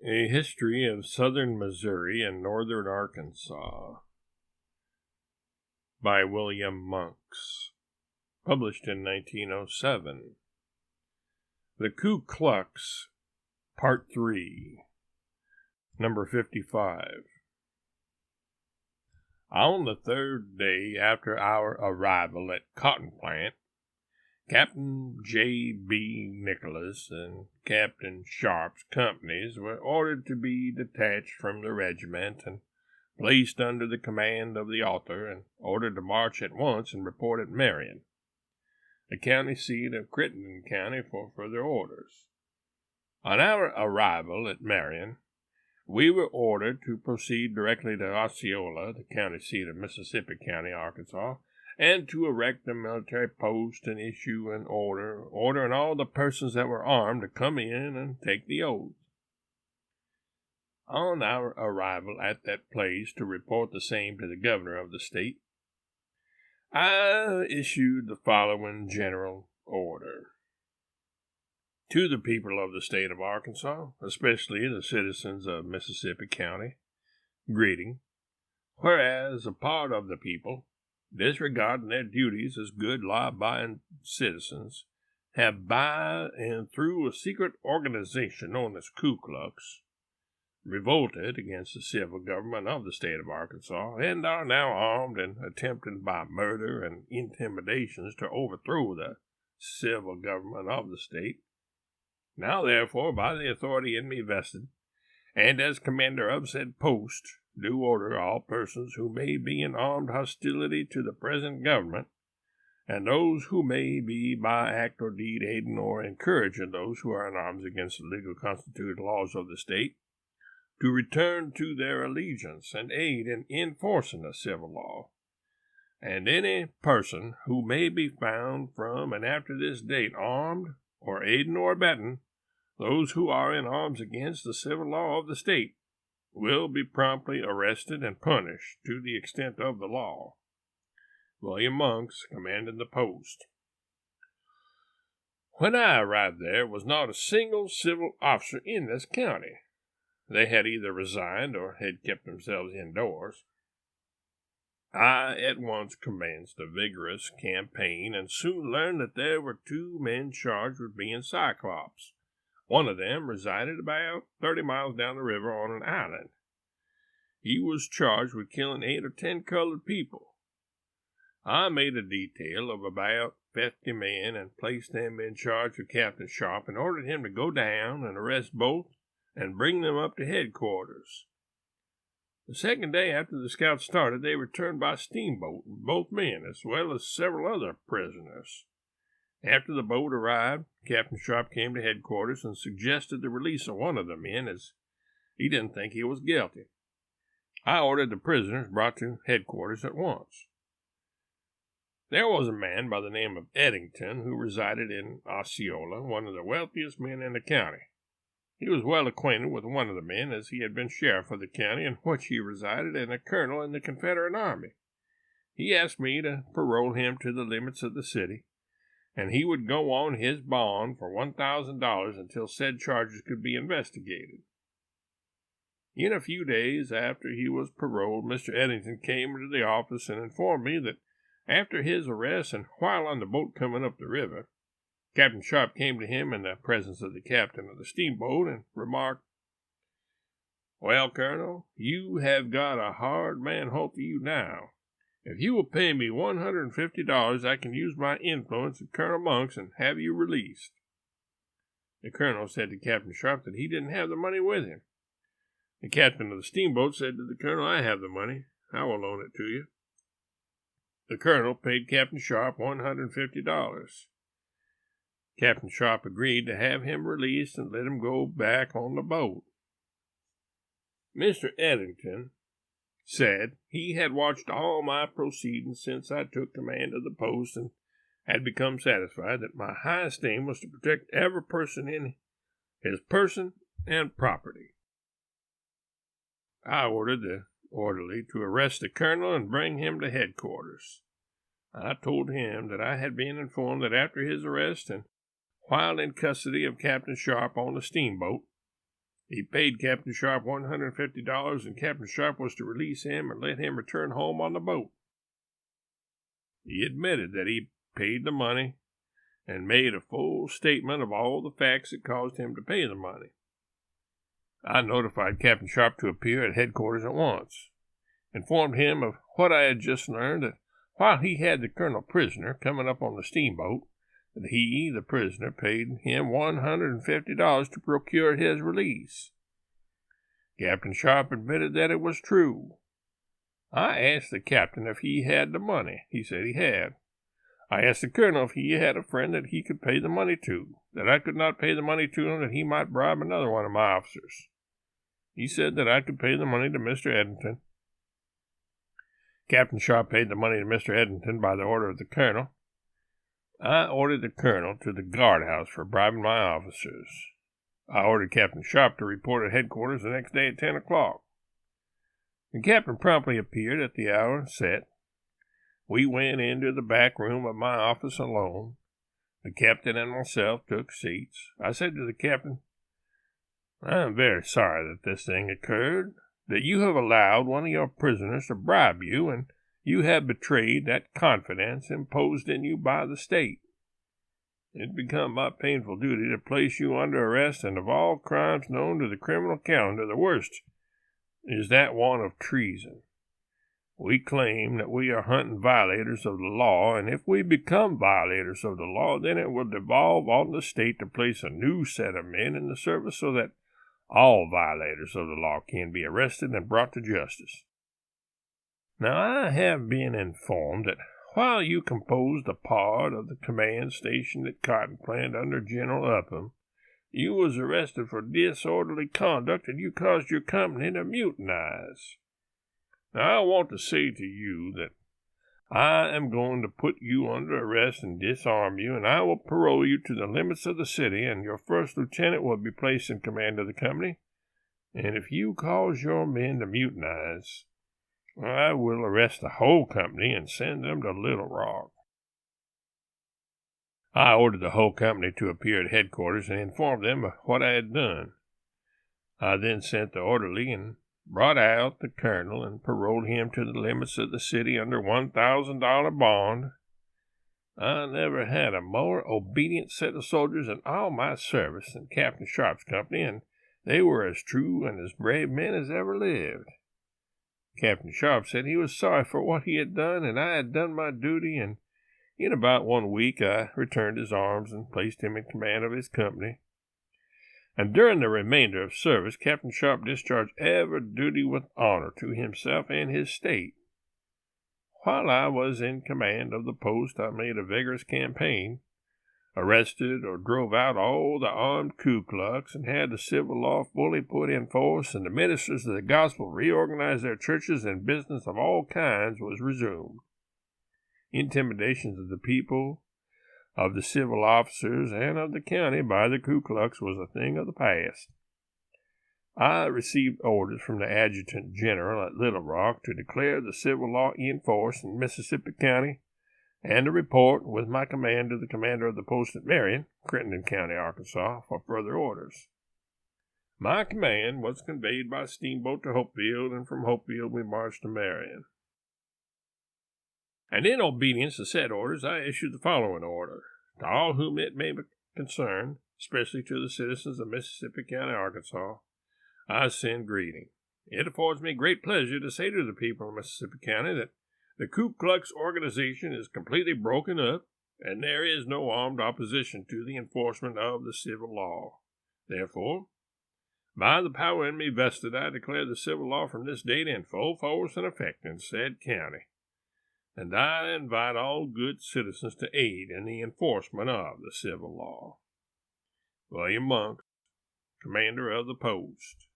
A History of Southern Missouri and Northern Arkansas by William Monks, published in 1907. The KUKLUX, Part 3, Number 55. On the third day after our arrival at Cotton Plant, Captain J.B. Nicholas and Captain Sharp's companies were ordered to be detached from the regiment and placed under the command of the author and ordered to march at once and report at Marion, the county seat of Crittenden County, for further orders. On our arrival at Marion, we were ordered to proceed directly to Osceola, the county seat of Mississippi County, Arkansas, and to erect a military post and issue an order ordering all the persons that were armed to come in and take the oath. On our arrival at that place to report the same to the governor of the state, I issued the following general order. To the people of the state of Arkansas, especially the citizens of Mississippi County, greeting. Whereas a part of the people, disregarding their duties as good law-abiding citizens, have by and through a secret organization known as KUKLUX, revolted against the civil government of the state of Arkansas, and are now armed and attempting by murder and intimidations to overthrow the civil government of the state. Now, therefore, by the authority in me vested, and as commander of said post, do order all persons who may be in armed hostility to the present government, and those who may be by act or deed aiding or encouraging those who are in arms against the legal constituted laws of the state, to return to their allegiance and aid in enforcing the civil law. And any person who may be found from and after this date armed, or aiding or abetting those who are in arms against the civil law of the state, will be promptly arrested and punished to the extent of the law. William Monks, commanding the post. When I arrived there was not a single civil officer in this county. They had either resigned or had kept themselves indoors. I at once commenced a vigorous campaign and soon learned that there were 2 men charged with being Cyclops. One of them resided about 30 miles down the river on an island. He was charged with killing 8 or 10 colored people. I made a detail of about 50 men and placed them in charge of Captain Sharp and ordered him to go down and arrest both and bring them up to headquarters. The second day after the scouts started, they returned by steamboat with both men, as well as several other prisoners. After the boat arrived, Captain Sharp came to headquarters and suggested the release of one of the men, as he didn't think he was guilty. I ordered the prisoners brought to headquarters at once. There was a man by the name of Eddington who resided in Osceola, one of the wealthiest men in the county. He was well acquainted with one of the men, as he had been sheriff of the county in which he resided and a colonel in the Confederate Army. He asked me to parole him to the limits of the city, and he would go on his bond for $1,000 until said charges could be investigated. In a few days after he was paroled, Mr. Eddington came into the office and informed me that after his arrest and while on the boat coming up the river, Captain Sharp came to him in the presence of the captain of the steamboat and remarked, "Well, Colonel, you have got a hard man hold of you now. If you will pay me $150, I can use my influence with Colonel Monks and have you released." The colonel said to Captain Sharp that he didn't have the money with him. The captain of the steamboat said to the colonel, "I have the money. I will loan it to you." The colonel paid Captain Sharp $150. Captain Sharp agreed to have him released and let him go back on the boat. Mr. Eddington said he had watched all my proceedings since I took command of the post and had become satisfied that my highest aim was to protect every person in his person and property. I ordered the orderly to arrest the colonel and bring him to headquarters. I told him that I had been informed that after his arrest and while in custody of Captain Sharp on the steamboat, He paid Captain Sharp $150, and Captain Sharp was to release him and let him return home on the boat. He admitted that he paid the money and made a full statement of all the facts that caused him to pay the money. I notified Captain Sharp to appear at headquarters at once, informed him of what I had just learned, that while he had the colonel prisoner coming up on the steamboat, that he, the prisoner, paid him $150 to procure his release. Captain Sharp admitted that it was true. I asked the captain if he had the money. He said he had. I asked the colonel if he had a friend that he could pay the money to, that I could not pay the money to him, that he might bribe another one of my officers. He said that I could pay the money to Mr. Eddington. Captain Sharp paid the money to Mr. Eddington by the order of the colonel. I ordered the colonel to the guardhouse for bribing my officers. I ordered Captain Sharp to report at headquarters the next day at 10 o'clock. The captain promptly appeared at the hour set. We went into the back room of my office alone. The captain and myself took seats. I said to the captain, "I am very sorry that this thing occurred, that you have allowed one of your prisoners to bribe you, and you have betrayed that confidence imposed in you by the state. It become my painful duty to place you under arrest, and of all crimes known to the criminal calendar, the worst is that one of treason. We claim that we are hunting violators of the law, and if we become violators of the law, then it will devolve on the state to place a new set of men in the service so that all violators of the law can be arrested and brought to justice. Now, I have been informed that while you composed a part of the command stationed at Cotton Plant under General Upham, you was arrested for disorderly conduct and you caused your company to mutinize. Now, I want to say to you that I am going to put you under arrest and disarm you, and I will parole you to the limits of the city, and your first lieutenant will be placed in command of the company. And if you cause your men to mutinize, I will arrest the whole company and send them to Little Rock." I ordered the whole company to appear at headquarters and informed them of what I had done. I then sent the orderly and brought out the colonel and paroled him to the limits of the city under $1,000 bond. I never had a more obedient set of soldiers in all my service than Captain Sharp's company, and they were as true and as brave men as ever lived. Captain Sharp said he was sorry for what he had done, and I had done my duty, and in about 1 week I returned his arms and placed him in command of his company. And during the remainder of service, Captain Sharp discharged every duty with honor to himself and his state. While I was in command of the post, I made a vigorous campaign, arrested or drove out all the armed KUKLUX, and had the civil law fully put in force, and the ministers of the gospel reorganized their churches, and business of all kinds was resumed. Intimidations of the people, of the civil officers, and of the county by the KUKLUX was a thing of the past. I received orders from the Adjutant General at Little Rock to declare the civil law in force in Mississippi County, and to report with my command to the commander of the post at Marion, Crittenden County, Arkansas, for further orders. My command was conveyed by steamboat to Hopefield, and from Hopefield we marched to Marion. And in obedience to said orders, I issued the following order: to all whom it may concern, especially to the citizens of Mississippi County, Arkansas, I send greeting. It affords me great pleasure to say to the people of Mississippi County that the KUKLUX organization is completely broken up, and there is no armed opposition to the enforcement of the civil law. Therefore, by the power in me vested, I declare the civil law from this date in full force and effect in said county, and I invite all good citizens to aid in the enforcement of the civil law. William Monk, Commander of the Post.